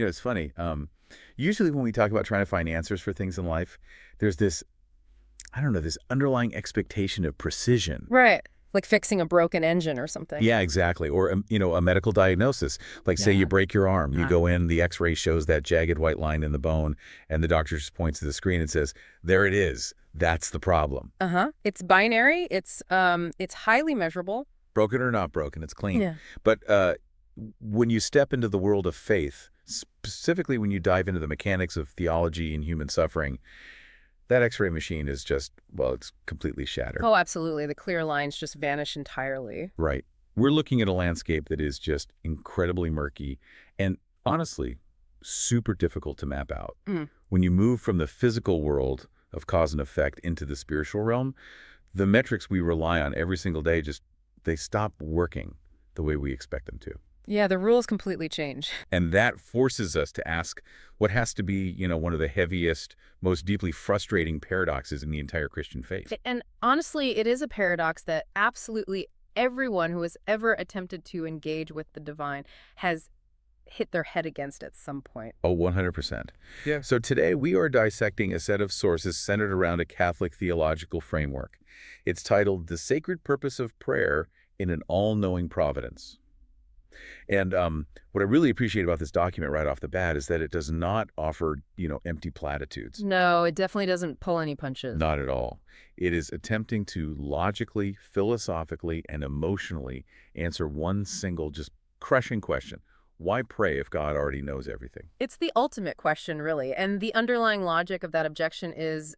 It's funny. Usually when we talk about trying to find answers for things in life, there's this, I don't know, this underlying expectation of precision. Right. Like fixing a broken engine or something. Yeah, exactly. Or, a medical diagnosis. Like, say you Yeah. break your arm, you go in, the x-ray shows that jagged white line in the bone, and the doctor just points to the screen and says, there it is. That's the problem. Uh-huh. It's binary. It's highly measurable. Broken or not broken, it's clean. Yeah. But when you step into the world of faith, specifically when you dive into the mechanics of theology and human suffering, that x-ray machine is just, well, it's completely shattered. Oh, absolutely. The clear lines just vanish entirely. Right. We're looking at a landscape that is just incredibly murky and, honestly, super difficult to map out. When you move from the physical world of cause and effect into the spiritual realm, the metrics we rely on every single day they stop working the way we expect them to. Yeah, the rules completely change. And that forces us to ask what has to be, one of the heaviest, most deeply frustrating paradoxes in the entire Christian faith. And honestly, it is a paradox that absolutely everyone who has ever attempted to engage with the divine has hit their head against at some point. Oh, 100%. Yeah. So today we are dissecting a set of sources centered around a Catholic theological framework. It's titled The Sacred Purpose of Prayer in an All-Knowing Providence. And what I really appreciate about this document right off the bat is that it does not offer, empty platitudes. No, it definitely doesn't pull any punches. Not at all. It is attempting to logically, philosophically, and emotionally answer one single, just crushing question. Why pray if God already knows everything? It's the ultimate question, really. And the underlying logic of that objection is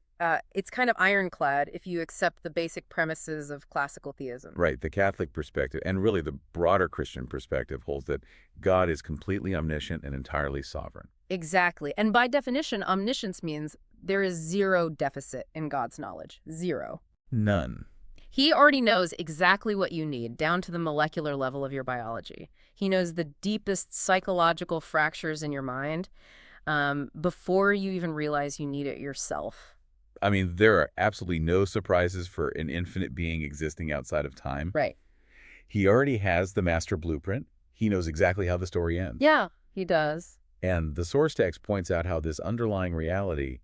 it's kind of ironclad if you accept the basic premises of classical theism. Right. The Catholic perspective, and really the broader Christian perspective, holds that God is completely omniscient and entirely sovereign. Exactly. And by definition, omniscience means there is zero deficit in God's knowledge. Zero. None. He already knows exactly what you need, down to the molecular level of your biology. He knows the deepest psychological fractures in your mind before you even realize you need it yourself. I mean, there are absolutely no surprises for an infinite being existing outside of time. Right. He already has the master blueprint. He knows exactly how the story ends. Yeah, he does. And the source text points out how this underlying reality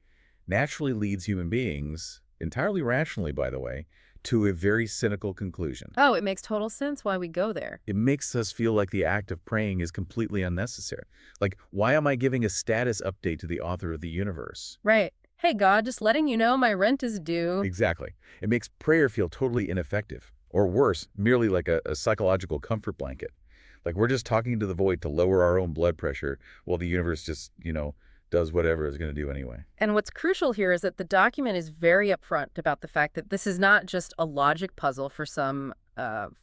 naturally leads human beings, entirely rationally, by the way, to a very cynical conclusion. Oh, it makes total sense why we go there. It makes us feel like the act of praying is completely unnecessary. Like, why am I giving a status update to the author of the universe? Right. Hey, God, just letting you know my rent is due. Exactly. It makes prayer feel totally ineffective. Or worse, merely like a psychological comfort blanket. Like we're just talking to the void to lower our own blood pressure while the universe just, does whatever it's going to do anyway. And what's crucial here is that the document is very upfront about the fact that this is not just a logic puzzle for some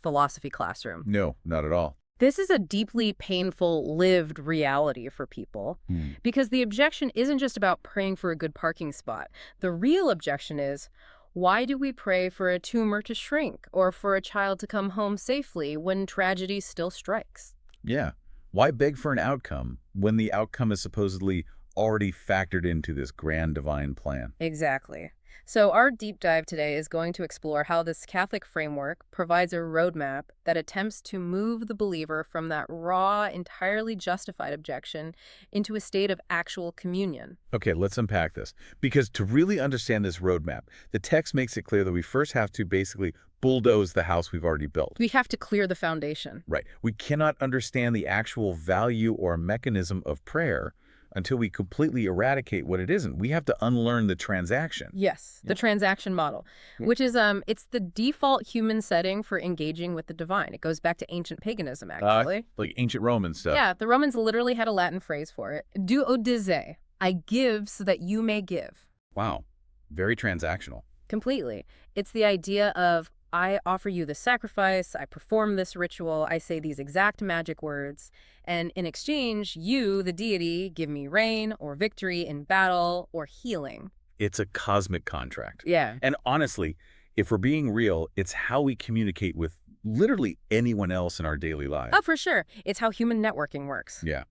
philosophy classroom. No, not at all. This is a deeply painful, lived reality for people because the objection isn't just about praying for a good parking spot. The real objection is, why do we pray for a tumor to shrink or for a child to come home safely when tragedy still strikes? Yeah. Why beg for an outcome when the outcome is supposedly already factored into this grand divine plan? Exactly. So our deep dive today is going to explore how this Catholic framework provides a roadmap that attempts to move the believer from that raw, entirely justified objection into a state of actual communion. Okay, let's unpack this. Because to really understand this roadmap, the text makes it clear that we first have to basically bulldoze the house we've already built. We have to clear the foundation. Right. We cannot understand the actual value or mechanism of prayer until we completely eradicate what it isn't. We have to unlearn the transaction. Yes, the transaction model, which is it's the default human setting for engaging with the divine. It goes back to ancient paganism, actually. Like ancient Roman stuff. Yeah, the Romans literally had a Latin phrase for it. Duodize. I give so that you may give. Wow. Very transactional. Completely. It's the idea of, I offer you the sacrifice, I perform this ritual, I say these exact magic words, and in exchange, you, the deity, give me rain or victory in battle or healing. It's a cosmic contract. Yeah. And honestly, if we're being real, it's how we communicate with literally anyone else in our daily lives. Oh, for sure. It's how human networking works. Yeah.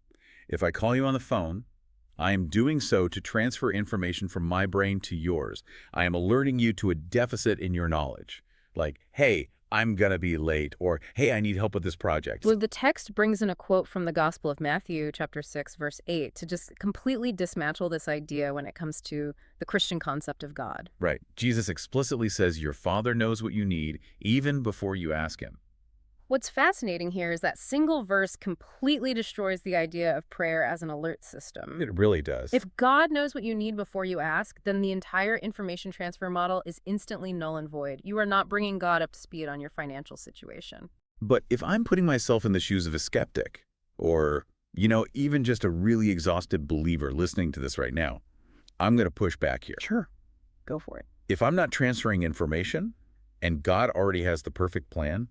If I call you on the phone, I am doing so to transfer information from my brain to yours. I am alerting you to a deficit in your knowledge. Like, hey, I'm going to be late, or, hey, I need help with this project. Well, the text brings in a quote from the Gospel of Matthew, chapter 6, verse 8, to just completely dismantle this idea when it comes to the Christian concept of God. Right. Jesus explicitly says your Father knows what you need even before you ask him. What's fascinating here is that single verse completely destroys the idea of prayer as an alert system. It really does. If God knows what you need before you ask, then the entire information transfer model is instantly null and void. You are not bringing God up to speed on your financial situation. But if I'm putting myself in the shoes of a skeptic, or, even just a really exhausted believer listening to this right now, I'm going to push back here. Sure. Go for it. If I'm not transferring information, and God already has the perfect plan,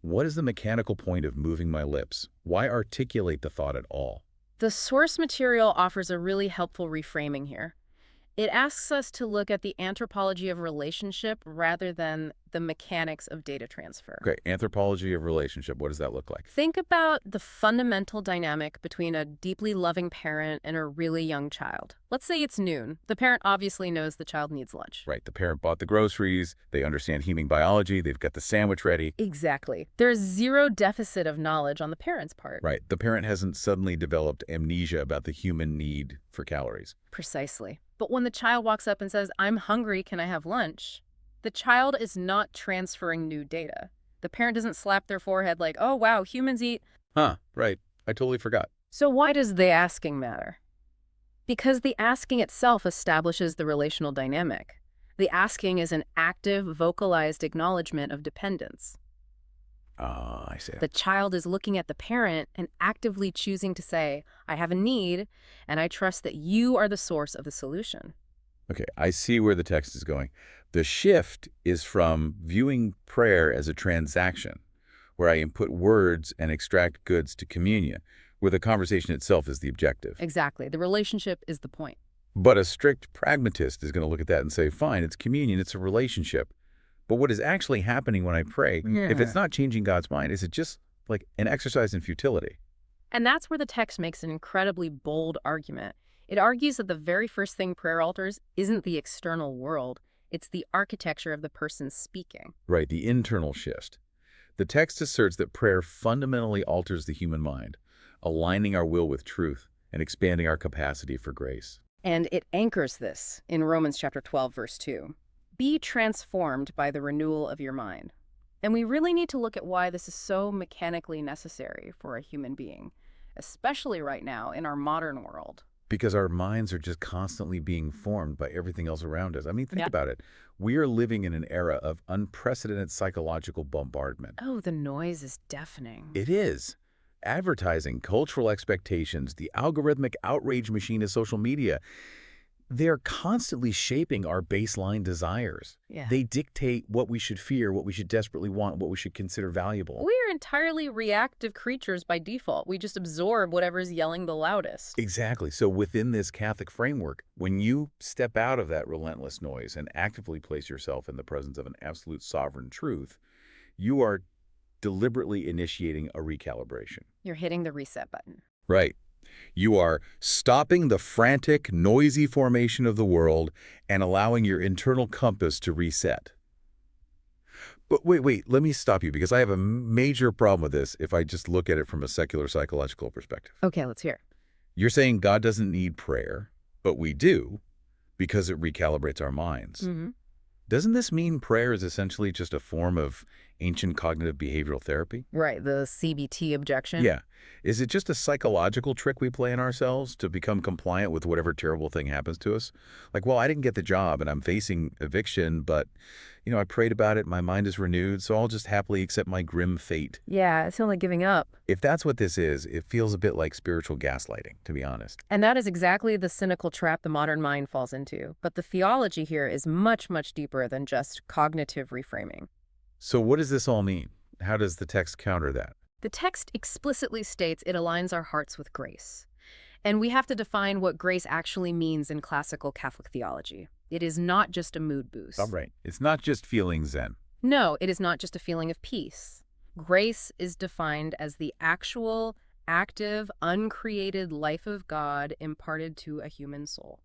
what is the mechanical point of moving my lips? Why articulate the thought at all? The source material offers a really helpful reframing here. It asks us to look at the anthropology of relationship rather than the mechanics of data transfer. Okay, anthropology of relationship, what does that look like? Think about the fundamental dynamic between a deeply loving parent and a really young child. Let's say it's noon. The parent obviously knows the child needs lunch. Right, the parent bought the groceries, they understand human biology, they've got the sandwich ready. Exactly. There's zero deficit of knowledge on the parent's part. Right, the parent hasn't suddenly developed amnesia about the human need for calories. Precisely. But when the child walks up and says, "I'm hungry, can I have lunch?" the child is not transferring new data. The parent doesn't slap their forehead like, "Oh, wow, humans eat." Huh, right. I totally forgot. So why does the asking matter? Because the asking itself establishes the relational dynamic. The asking is an active, vocalized acknowledgement of dependence. Ah, I see. The child is looking at the parent and actively choosing to say, "I have a need, and I trust that you are the source of the solution." Okay, I see where the text is going. The shift is from viewing prayer as a transaction, where I input words and extract goods to communion, where the conversation itself is the objective. Exactly. The relationship is the point. But a strict pragmatist is going to look at that and say, fine, it's communion, it's a relationship. But what is actually happening when I pray, if it's not changing God's mind, is it just like an exercise in futility? And that's where the text makes an incredibly bold argument. It argues that the very first thing prayer alters isn't the external world, it's the architecture of the person speaking. Right, the internal shift. The text asserts that prayer fundamentally alters the human mind, aligning our will with truth and expanding our capacity for grace. And it anchors this in Romans chapter 12, verse 2. Be transformed by the renewal of your mind. And we really need to look at why this is so mechanically necessary for a human being, especially right now in our modern world. Because our minds are just constantly being formed by everything else around us. I mean, think about it. We are living in an era of unprecedented psychological bombardment. Oh, the noise is deafening. It is. Advertising, cultural expectations, the algorithmic outrage machine of social media, they're constantly shaping our baseline desires. Yeah. They dictate what we should fear, what we should desperately want, what we should consider valuable. We're entirely reactive creatures by default. We just absorb whatever's yelling the loudest. Exactly. So within this Catholic framework, when you step out of that relentless noise and actively place yourself in the presence of an absolute sovereign truth, you are deliberately initiating a recalibration. You're hitting the reset button. Right. You are stopping the frantic, noisy formation of the world and allowing your internal compass to reset. But wait, let me stop you because I have a major problem with this if I just look at it from a secular psychological perspective. Okay, let's hear it. You're saying God doesn't need prayer, but we do because it recalibrates our minds. Mm-hmm. Doesn't this mean prayer is essentially just a form of ancient cognitive behavioral therapy? Right, the CBT objection. Yeah. Is it just a psychological trick we play on ourselves to become compliant with whatever terrible thing happens to us? Like, well, I didn't get the job and I'm facing eviction, but, I prayed about it, my mind is renewed, so I'll just happily accept my grim fate. Yeah, it's not like giving up. If that's what this is, it feels a bit like spiritual gaslighting, to be honest. And that is exactly the cynical trap the modern mind falls into. But the theology here is much, much deeper than just cognitive reframing. So what does this all mean? How does the text counter that? The text explicitly states it aligns our hearts with grace. And we have to define what grace actually means in classical Catholic theology. It is not just a mood boost. All right. It's not just feeling zen. No, it is not just a feeling of peace. Grace is defined as the actual, active, uncreated life of God imparted to a human soul.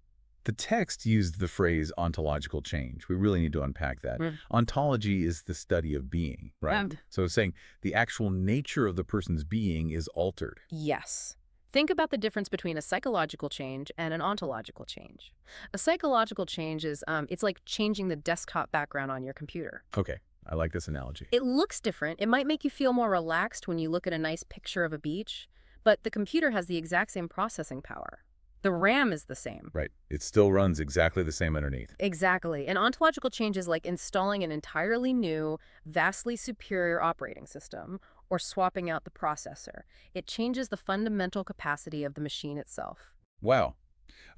The text used the phrase ontological change. We really need to unpack that. Ontology is the study of being, right? So it's saying the actual nature of the person's being is altered. Yes. Think about the difference between a psychological change and an ontological change. A psychological change is, it's like changing the desktop background on your computer. Okay, I like this analogy. It looks different. It might make you feel more relaxed when you look at a nice picture of a beach, but the computer has the exact same processing power. The RAM is the same. Right. It still runs exactly the same underneath. Exactly. An ontological change is like installing an entirely new, vastly superior operating system or swapping out the processor. It changes the fundamental capacity of the machine itself. Wow.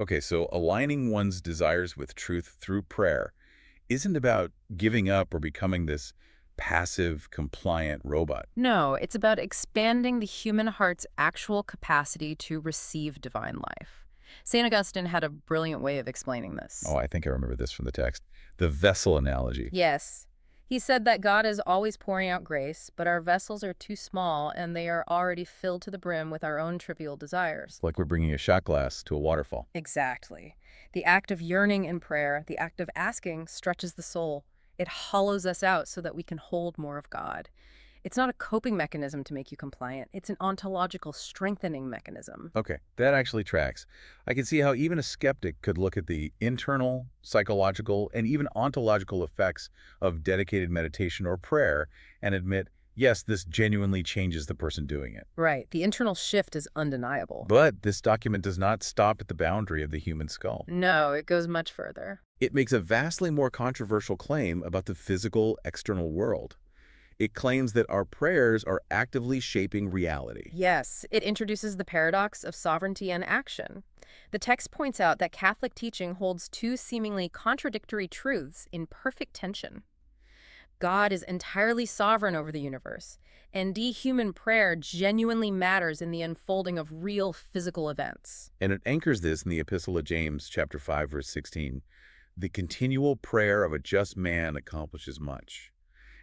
Okay, so aligning one's desires with truth through prayer isn't about giving up or becoming this passive, compliant robot. No, it's about expanding the human heart's actual capacity to receive divine life. St. Augustine had a brilliant way of explaining this. Oh, I think I remember this from the text. The vessel analogy. Yes. He said that God is always pouring out grace, but our vessels are too small and they are already filled to the brim with our own trivial desires. Like we're bringing a shot glass to a waterfall. Exactly. The act of yearning in prayer, the act of asking, stretches the soul. It hollows us out so that we can hold more of God. It's not a coping mechanism to make you compliant. It's an ontological strengthening mechanism. Okay, that actually tracks. I can see how even a skeptic could look at the internal, psychological, and even ontological effects of dedicated meditation or prayer and admit, yes, this genuinely changes the person doing it. Right. The internal shift is undeniable. But this document does not stop at the boundary of the human skull. No, it goes much further. It makes a vastly more controversial claim about the physical, external world. It claims that our prayers are actively shaping reality. Yes, it introduces the paradox of sovereignty and action. The text points out that Catholic teaching holds two seemingly contradictory truths in perfect tension. God is entirely sovereign over the universe, and human prayer genuinely matters in the unfolding of real physical events. And it anchors this in the Epistle of James, chapter 5, verse 16. The continual prayer of a just man accomplishes much.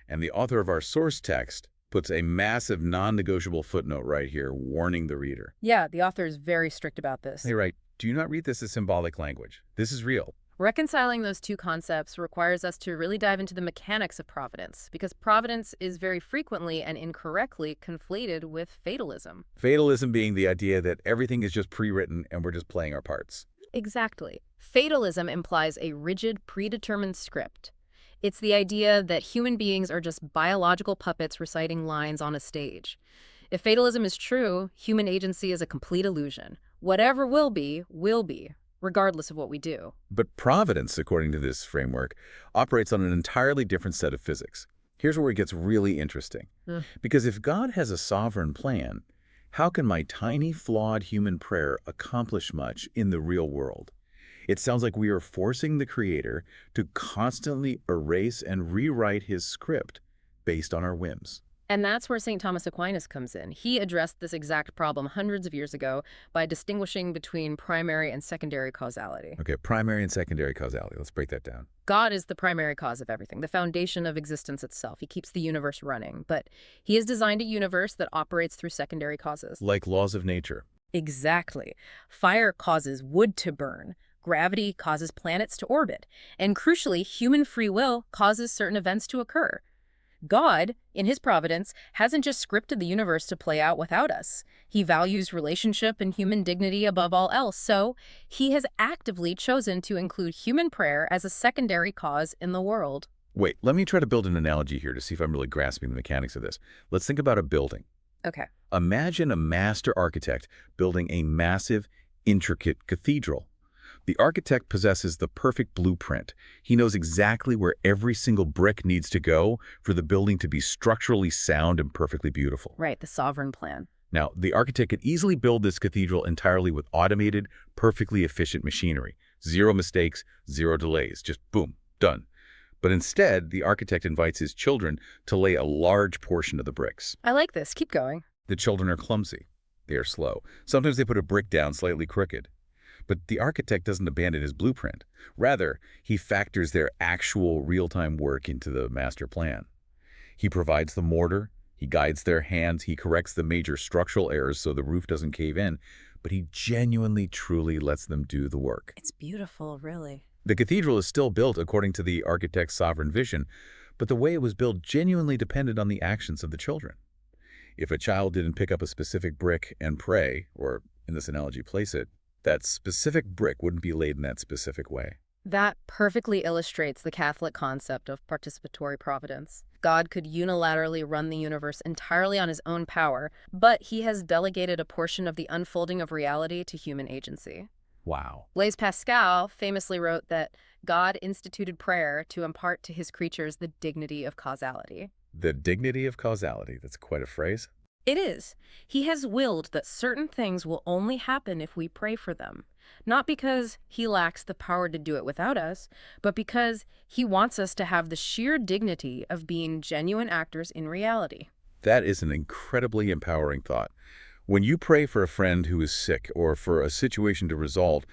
And the author of our source text puts a massive non-negotiable footnote right here, warning the reader. Yeah, the author is very strict about this. They write, do not read this as symbolic language. This is real. Reconciling those two concepts requires us to really dive into the mechanics of providence, because providence is very frequently and incorrectly conflated with fatalism. Fatalism being the idea that everything is just pre-written and we're just playing our parts. Exactly. Fatalism implies a rigid, predetermined script. It's the idea that human beings are just biological puppets reciting lines on a stage. If fatalism is true, human agency is a complete illusion. Whatever will be, regardless of what we do. But providence, according to this framework, operates on an entirely different set of physics. Here's where it gets really interesting. Because if God has a sovereign plan, how can my tiny, flawed human prayer accomplish much in the real world? It sounds like we are forcing the Creator to constantly erase and rewrite his script based on our whims. And that's where St. Thomas Aquinas comes in. He addressed this exact problem hundreds of years ago by distinguishing between primary and secondary causality. Okay, primary and secondary causality. Let's break that down. God is the primary cause of everything, the foundation of existence itself. He keeps the universe running, but he has designed a universe that operates through secondary causes. Like laws of nature. Exactly. Fire causes wood to burn. Gravity causes planets to orbit. And crucially, human free will causes certain events to occur. God, in his providence, hasn't just scripted the universe to play out without us. He values relationship and human dignity above all else, so he has actively chosen to include human prayer as a secondary cause in the world. Wait, let me try to build an analogy here to see if I'm really grasping the mechanics of this. Let's think about a building. Okay. Imagine a master architect building a massive, intricate cathedral. The architect possesses the perfect blueprint. He knows exactly where every single brick needs to go for the building to be structurally sound and perfectly beautiful. Right, the sovereign plan. Now, the architect could easily build this cathedral entirely with automated, perfectly efficient machinery. Zero mistakes, zero delays, just boom, done. But instead, the architect invites his children to lay a large portion of the bricks. I like this. Keep going. The children are clumsy. They are slow. Sometimes they put a brick down slightly crooked. But the architect doesn't abandon his blueprint. Rather, he factors their actual real-time work into the master plan. He provides the mortar, he guides their hands, he corrects the major structural errors so the roof doesn't cave in, but he genuinely, truly lets them do the work. It's beautiful, really. The cathedral is still built according to the architect's sovereign vision, but the way it was built genuinely depended on the actions of the children. If a child didn't pick up a specific brick and pray, or in this analogy, place it, that specific brick wouldn't be laid in that specific way. That perfectly illustrates the Catholic concept of participatory providence. God could unilaterally run the universe entirely on his own power, but he has delegated a portion of the unfolding of reality to human agency. Wow. Blaise Pascal famously wrote that God instituted prayer to impart to his creatures the dignity of causality. The dignity of causality. That's quite a phrase. It is. He has willed that certain things will only happen if we pray for them. Not because he lacks the power to do it without us, but because he wants us to have the sheer dignity of being genuine actors in reality. That is an incredibly empowering thought. When you pray for a friend who is sick or for a situation to resolve,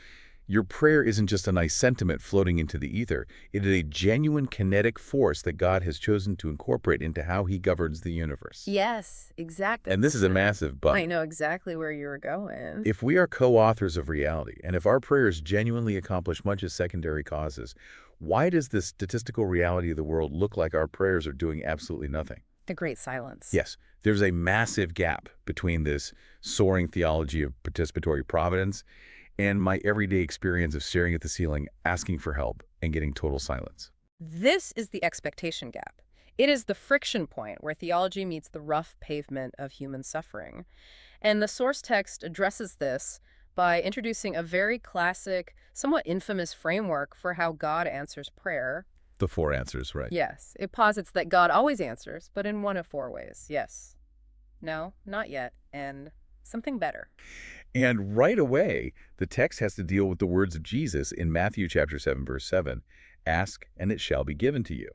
your prayer isn't just a nice sentiment floating into the ether. It is a genuine kinetic force that God has chosen to incorporate into how he governs the universe. Yes, exactly. And this is a massive but. I know exactly where you were going. If we are co-authors of reality, and if our prayers genuinely accomplish much as secondary causes, why does the statistical reality of the world look like our prayers are doing absolutely nothing? The great silence. Yes, there's a massive gap between this soaring theology of participatory providence and my everyday experience of staring at the ceiling, asking for help, and getting total silence. This is the expectation gap. It is the friction point where theology meets the rough pavement of human suffering. And the source text addresses this by introducing a very classic, somewhat infamous framework for how God answers prayer. The four answers, right? Yes, it posits that God always answers, but in one of four ways. Yes, no, not yet, and something better. And right away, the text has to deal with the words of Jesus in Matthew chapter 7, verse 7, "Ask, and it shall be given to you."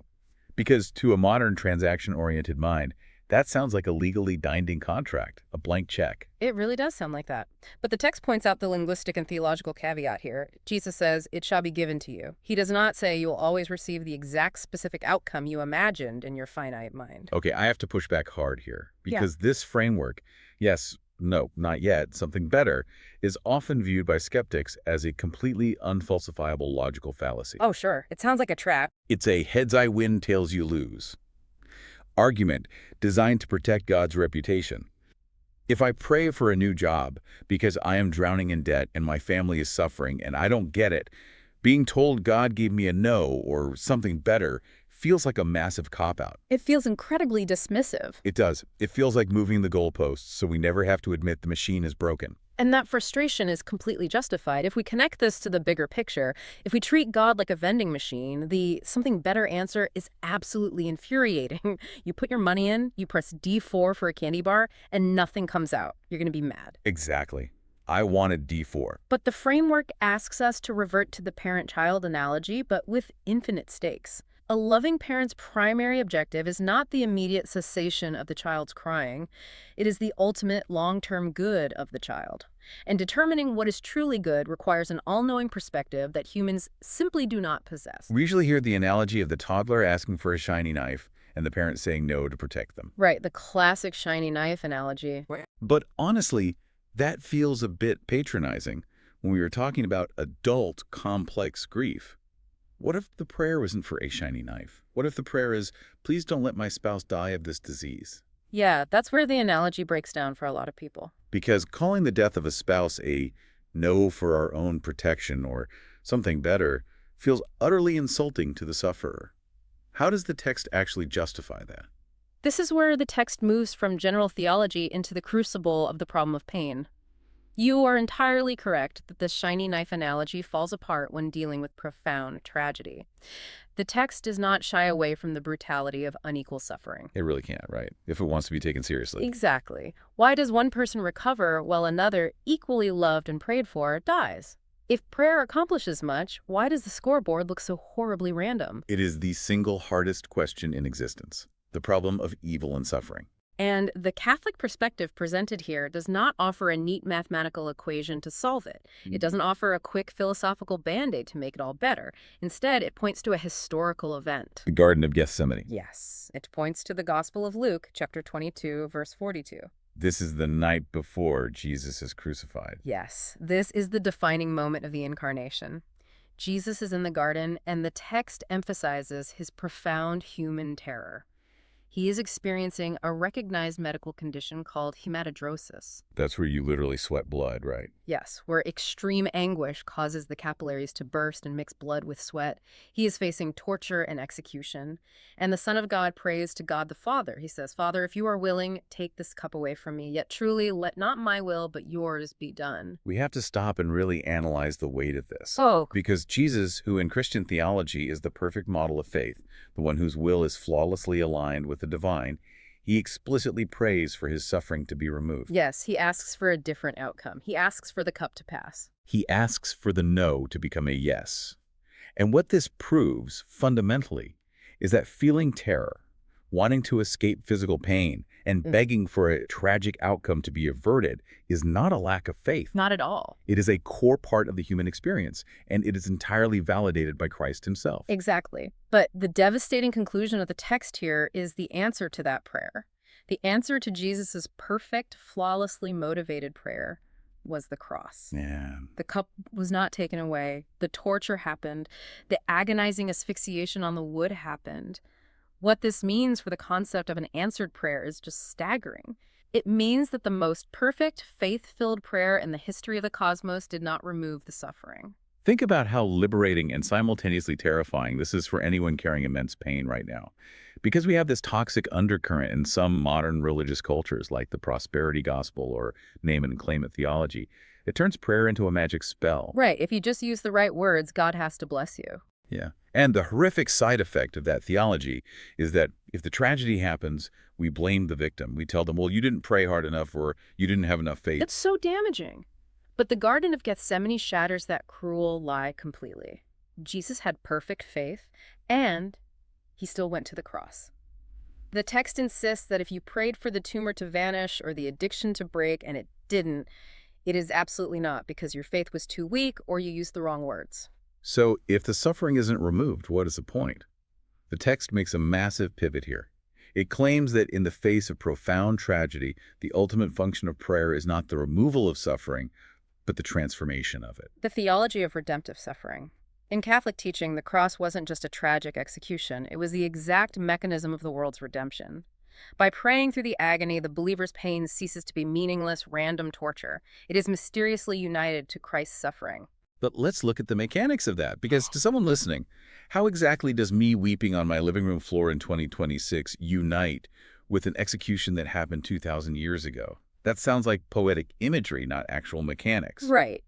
Because to a modern transaction-oriented mind, that sounds like a legally binding contract, a blank check. It really does sound like that. But the text points out the linguistic and theological caveat here. Jesus says, "It shall be given to you." He does not say you will always receive the exact specific outcome you imagined in your finite mind. Okay, I have to push back hard here, because this framework, yes, no, not yet, something better, is often viewed by skeptics as a completely unfalsifiable logical fallacy. Oh, sure. It sounds like a trap. It's a heads I win, tails you lose argument designed to protect God's reputation. If I pray for a new job because I am drowning in debt and my family is suffering and I don't get it, being told God gave me a no or something better feels like a massive cop-out. It feels incredibly dismissive. It does. It feels like moving the goalposts so we never have to admit the machine is broken. And that frustration is completely justified. If we connect this to the bigger picture, if we treat God like a vending machine, the something better answer is absolutely infuriating. You put your money in, you press D4 for a candy bar, and nothing comes out. You're going to be mad. Exactly. I wanted D4. But the framework asks us to revert to the parent-child analogy, but with infinite stakes. A loving parent's primary objective is not the immediate cessation of the child's crying. It is the ultimate long-term good of the child. And determining what is truly good requires an all-knowing perspective that humans simply do not possess. We usually hear the analogy of the toddler asking for a shiny knife and the parent saying no to protect them. Right, the classic shiny knife analogy. But honestly, that feels a bit patronizing when we were talking about adult complex grief. What if the prayer isn't for a shiny knife? What if the prayer is, please don't let my spouse die of this disease? Yeah, that's where the analogy breaks down for a lot of people. Because calling the death of a spouse a no for our own protection or something better feels utterly insulting to the sufferer. How does the text actually justify that? This is where the text moves from general theology into the crucible of the problem of pain. You are entirely correct that the shiny knife analogy falls apart when dealing with profound tragedy. The text does not shy away from the brutality of unequal suffering. It really can't, right? If it wants to be taken seriously. Exactly. Why does one person recover while another, equally loved and prayed for, dies? If prayer accomplishes much, why does the scoreboard look so horribly random? It is the single hardest question in existence, the problem of evil and suffering. And the Catholic perspective presented here does not offer a neat mathematical equation to solve it. It doesn't offer a quick philosophical band-aid to make it all better. Instead, it points to a historical event. The Garden of Gethsemane. Yes, it points to the Gospel of Luke, chapter 22, verse 42. This is the night before Jesus is crucified. Yes, this is the defining moment of the Incarnation. Jesus is in the garden, and the text emphasizes his profound human terror. He is experiencing a recognized medical condition called hematidrosis. That's where you literally sweat blood, right? Yes, where extreme anguish causes the capillaries to burst and mix blood with sweat. He is facing torture and execution. And the Son of God prays to God the Father. He says, "Father, if you are willing, take this cup away from me. Yet truly, let not my will, but yours be done." We have to stop and really analyze the weight of this. Oh, Because Jesus, who in Christian theology is the perfect model of faith, the one whose will is flawlessly aligned with the divine, he explicitly prays for his suffering to be removed. yes, he asks for a different outcome. He asks for the cup to pass. He asks for the no to become a yes. And what this proves, fundamentally, is that feeling terror, wanting to escape physical pain, and begging for a tragic outcome to be averted is not a lack of faith. Not at all. It is a core part of the human experience, and it is entirely validated by Christ himself. Exactly. But the devastating conclusion of the text here is the answer to that prayer. The answer to Jesus' perfect, flawlessly motivated prayer was the cross. Yeah. The cup was not taken away. The torture happened. The agonizing asphyxiation on the wood happened. What this means for the concept of an answered prayer is just staggering. It means that the most perfect, faith-filled prayer in the history of the cosmos did not remove the suffering. Think about how liberating and simultaneously terrifying this is for anyone carrying immense pain right now. Because we have this toxic undercurrent in some modern religious cultures, like the prosperity gospel or name it and claim it theology, it turns prayer into a magic spell. Right, if you just use the right words, God has to bless you. Yeah. And the horrific side effect of that theology is that if the tragedy happens, we blame the victim. We tell them, well, you didn't pray hard enough or you didn't have enough faith. It's so damaging. But the Garden of Gethsemane shatters that cruel lie completely. Jesus had perfect faith, and he still went to the cross. The text insists that if you prayed for the tumor to vanish or the addiction to break and it didn't, it is absolutely not because your faith was too weak or you used the wrong words. So if the suffering isn't removed, what is the point? The text makes a massive pivot here. It claims that in the face of profound tragedy, the ultimate function of prayer is not the removal of suffering, but the transformation of it. The theology of redemptive suffering. In Catholic teaching, the cross wasn't just a tragic execution. It was the exact mechanism of the world's redemption. By praying through the agony, the believer's pain ceases to be meaningless, random torture. It is mysteriously united to Christ's suffering. But let's look at the mechanics of that, because to someone listening, how exactly does me weeping on my living room floor in 2026 unite with an execution that happened 2,000 years ago? That sounds like poetic imagery, not actual mechanics. Right.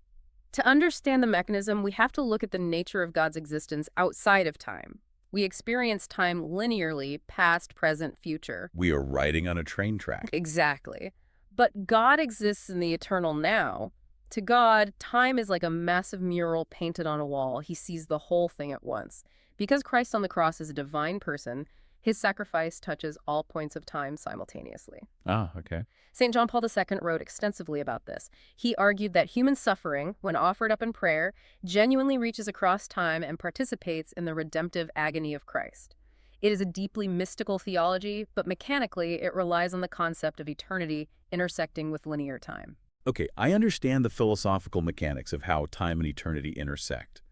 To understand the mechanism, we have to look at the nature of God's existence outside of time. We experience time linearly, past, present, future. We are riding on a train track. Exactly. But God exists in the eternal now. To God, time is like a massive mural painted on a wall. He sees the whole thing at once. Because Christ on the cross is a divine person, his sacrifice touches all points of time simultaneously. Ah, okay. St. John Paul II wrote extensively about this. He argued that human suffering, when offered up in prayer, genuinely reaches across time and participates in the redemptive agony of Christ. It is a deeply mystical theology, but mechanically it relies on the concept of eternity intersecting with linear time. Okay, I understand the philosophical mechanics of how time and eternity intersect.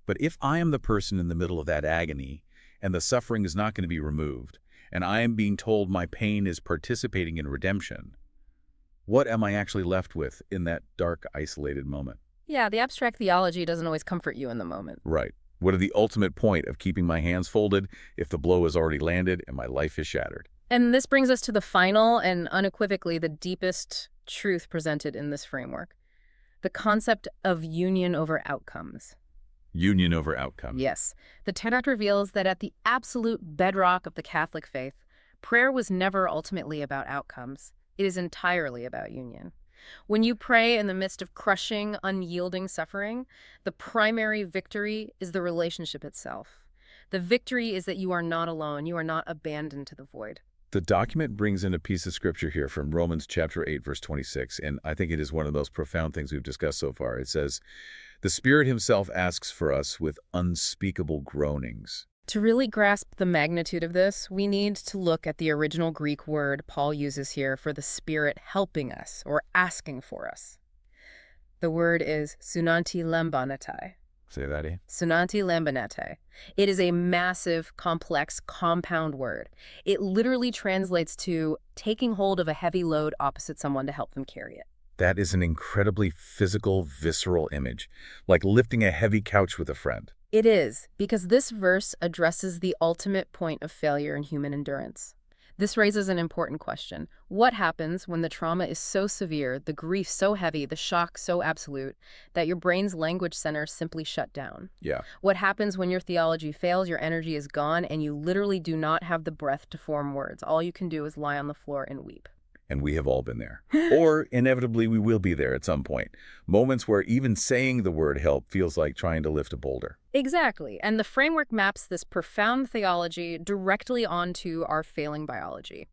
But if I am the person in the middle of that agony, and the suffering is not going to be removed, and I am being told my pain is participating in redemption, what am I actually left with in that dark, isolated moment? Yeah, the abstract theology doesn't always comfort you in the moment. Right. What is the ultimate point of keeping my hands folded if the blow has already landed and my life is shattered? And this brings us to the final and unequivocally the deepest truth presented in this framework. The concept of union over outcomes. Union over outcome. Yes. The text reveals that at the absolute bedrock of the Catholic faith, prayer was never ultimately about outcomes. It is entirely about union. When you pray in the midst of crushing, unyielding suffering, the primary victory is the relationship itself. The victory is that you are not alone. You are not abandoned to the void. The document brings in a piece of scripture here from Romans chapter 8, verse 26, and I think it is one of the most profound things we've discussed so far. It says, "The Spirit himself asks for us with unspeakable groanings." To really grasp the magnitude of this, we need to look at the original Greek word Paul uses here for the Spirit helping us or asking for us. The word is sunanti lambanetai. Say that again. Sunanti lambanetai. It is a massive, complex, compound word. It literally translates to taking hold of a heavy load opposite someone to help them carry it. That is an incredibly physical, visceral image, like lifting a heavy couch with a friend. It is, because this verse addresses the ultimate point of failure in human endurance. This raises an important question. What happens when the trauma is so severe, the grief so heavy, the shock so absolute, that your brain's language centers simply shut down? Yeah. What happens when your theology fails, your energy is gone, and you literally do not have the breath to form words? All you can do is lie on the floor and weep. And we have all been there. Or inevitably we will be there at some point. Moments where even saying the word help feels like trying to lift a boulder. Exactly. And the framework maps this profound theology directly onto our failing biology.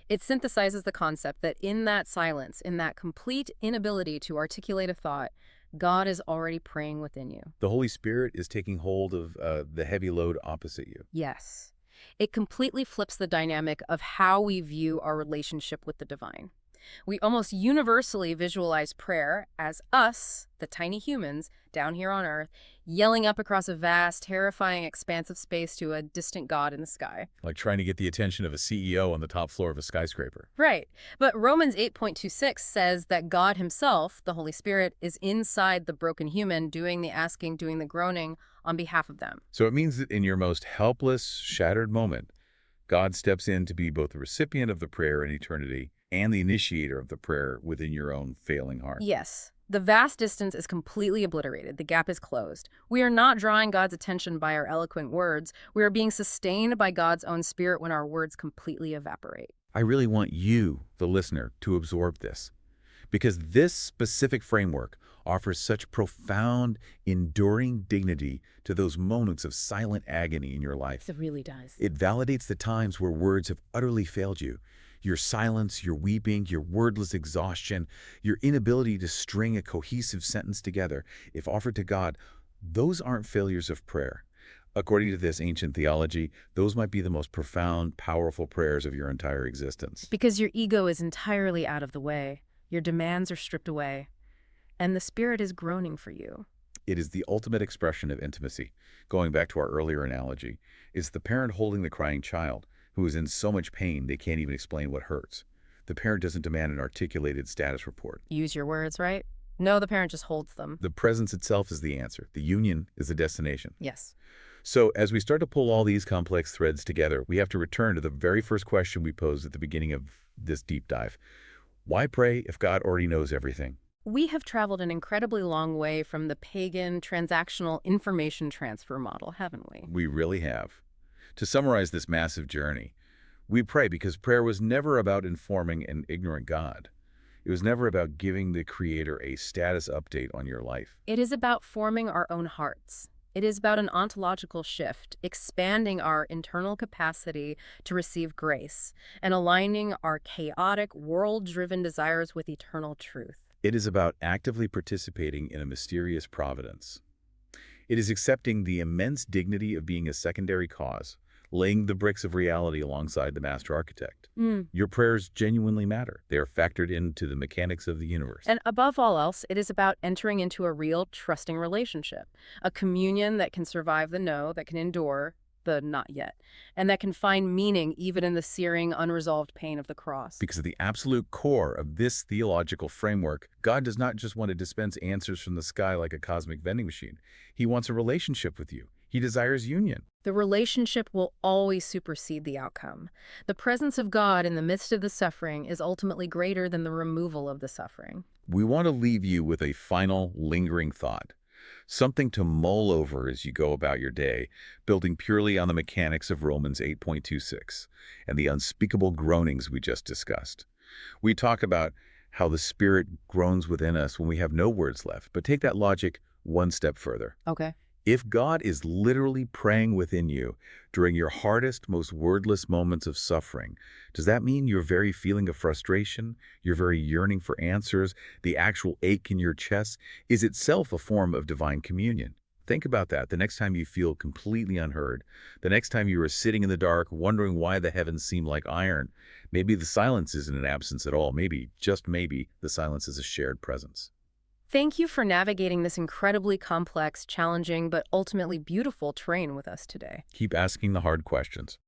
It synthesizes the concept that in that silence, in that complete inability to articulate a thought, God is already praying within you. The Holy Spirit is taking hold of the heavy load opposite you. Yes. It completely flips the dynamic of how we view our relationship with the divine. We almost universally visualize prayer as us, the tiny humans, down here on Earth, yelling up across a vast, terrifying expanse of space to a distant God in the sky. Like trying to get the attention of a CEO on the top floor of a skyscraper. Right. But Romans 8.26 says that God himself, the Holy Spirit, is inside the broken human, doing the asking, doing the groaning on behalf of them. So it means that in your most helpless, shattered moment, God steps in to be both the recipient of the prayer in eternity and the initiator of the prayer within your own failing heart. Yes. The vast distance is completely obliterated. The gap is closed. We are not drawing God's attention by our eloquent words. We are being sustained by God's own Spirit when our words completely evaporate. I really want you, the listener, to absorb this, because this specific framework offers such profound, enduring dignity to those moments of silent agony in your life. It really does. It validates the times where words have utterly failed you. Your silence, your weeping, your wordless exhaustion, your inability to string a cohesive sentence together. If offered to God, those aren't failures of prayer. According to this ancient theology, those might be the most profound, powerful prayers of your entire existence. Because your ego is entirely out of the way. Your demands are stripped away. And the Spirit is groaning for you. It is the ultimate expression of intimacy. Going back to our earlier analogy, it's the parent holding the crying child who is in so much pain they can't even explain what hurts. The parent doesn't demand an articulated status report. Use your words, right? No, the parent just holds them. The presence itself is the answer. The union is the destination. Yes. So as we start to pull all these complex threads together, we have to return to the very first question we posed at the beginning of this deep dive. Why pray if God already knows everything? We have traveled an incredibly long way from the pagan transactional information transfer model, haven't we? We really have. To summarize this massive journey, we pray because prayer was never about informing an ignorant God. It was never about giving the Creator a status update on your life. It is about forming our own hearts. It is about an ontological shift, expanding our internal capacity to receive grace, and aligning our chaotic, world-driven desires with eternal truth. It is about actively participating in a mysterious providence. It is accepting the immense dignity of being a secondary cause, laying the bricks of reality alongside the master architect. Your prayers genuinely matter. They are factored into the mechanics of the universe. And above all else, it is about entering into a real, trusting relationship, a communion that can survive the no, that can endure the not yet, and that can find meaning even in the searing, unresolved pain of the cross. Because at the absolute core of this theological framework, God does not just want to dispense answers from the sky like a cosmic vending machine. He wants a relationship with you. He desires union. The relationship will always supersede the outcome. The presence of God in the midst of the suffering is ultimately greater than the removal of the suffering. We want to leave you with a final, lingering thought. Something to mull over as you go about your day, building purely on the mechanics of Romans 8.26 and the unspeakable groanings we just discussed. We talked about how the Spirit groans within us when we have no words left, but take that logic one step further. Okay. If God is literally praying within you during your hardest, most wordless moments of suffering, does that mean your very feeling of frustration, your very yearning for answers, the actual ache in your chest, is itself a form of divine communion? Think about that. The next time you feel completely unheard, the next time you are sitting in the dark wondering why the heavens seem like iron, maybe the silence isn't an absence at all. Maybe, just maybe, the silence is a shared presence. Thank you for navigating this incredibly complex, challenging, but ultimately beautiful terrain with us today. Keep asking the hard questions.